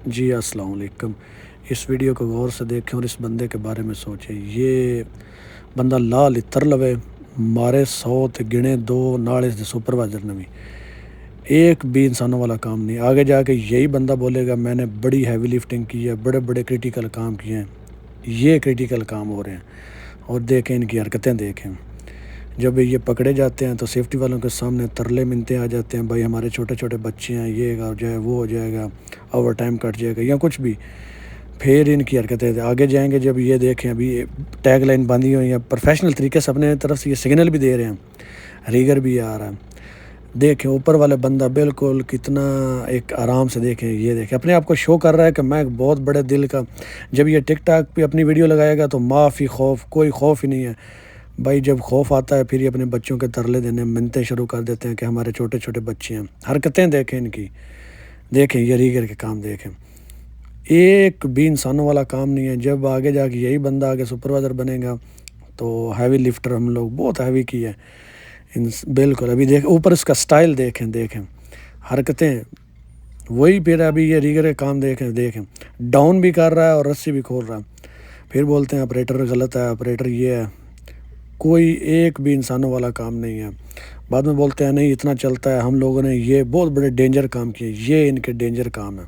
جی السلام علیکم۔ اس ویڈیو کو غور سے دیکھیں اور اس بندے کے بارے میں سوچیں۔ یہ بندہ لال اتر لوے مارے 100 تے گنے 2 نال اس دے سپروائزر نے بھی ایک بھی انسانوں والا کام نہیں۔ آگے جا کے یہی بندہ بولے گا میں نے بڑی ہیوی لفٹنگ کی ہے، بڑے بڑے کریٹیکل کام کیے ہیں، یہ کریٹیکل کام ہو رہے ہیں۔ اور دیکھیں ان کی حرکتیں دیکھیں، جب یہ پکڑے جاتے ہیں تو سیفٹی والوں کے سامنے ترلے منتے آ جاتے ہیں، بھائی ہمارے چھوٹے چھوٹے بچے ہیں، یہ ہو جائے وہ ہو جائے گا، اوور ٹائم کٹ جائے گا یا کچھ بھی۔ پھر ان کی حرکتیں آگے جائیں گے، جب یہ دیکھیں ابھی ٹیگ لائن باندھی ہوئی ہیں، پروفیشنل طریقے سے اپنے طرف سے یہ سگنل بھی دے رہے ہیں، ریگر بھی آ رہا ہے۔ دیکھیں اوپر والے بندہ بالکل کتنا ایک آرام سے، دیکھیں یہ دیکھیں اپنے آپ کو شو کر رہا ہے کہ میں بہت بڑے دل کا۔ جب یہ ٹک ٹاک پہ اپنی ویڈیو لگائے گا تو معافی خوف، کوئی خوف ہی نہیں ہے بھائی۔ جب خوف آتا ہے پھر یہ اپنے بچوں کے ترلے دینے منتیں شروع کر دیتے ہیں کہ ہمارے چھوٹے چھوٹے بچے ہیں۔ حرکتیں دیکھیں ان کی، دیکھیں یہ ریگر کے کام دیکھیں، ایک بھی انسانوں والا کام نہیں ہے۔ جب آگے جا کے یہی بندہ آگے سپروائزر بنے گا تو ہیوی لفٹر ہم لوگ بہت ہیوی کی ہے بالکل۔ ابھی دیکھ اوپر اس کا سٹائل دیکھیں، دیکھیں حرکتیں وہی، پھر ابھی یہ ریگر کے کام دیکھیں، دیکھیں ڈاؤن بھی کر رہا ہے اور رسی بھی کھول رہا ہے۔ پھر بولتے ہیں آپریٹر غلط ہے، آپریٹر یہ ہے، کوئی ایک بھی انسانوں والا کام نہیں ہے۔ بعد میں بولتے ہیں نہیں اتنا چلتا ہے، ہم لوگوں نے یہ بہت بڑے ڈینجر کام کیے، یہ ان کے ڈینجر کام ہے۔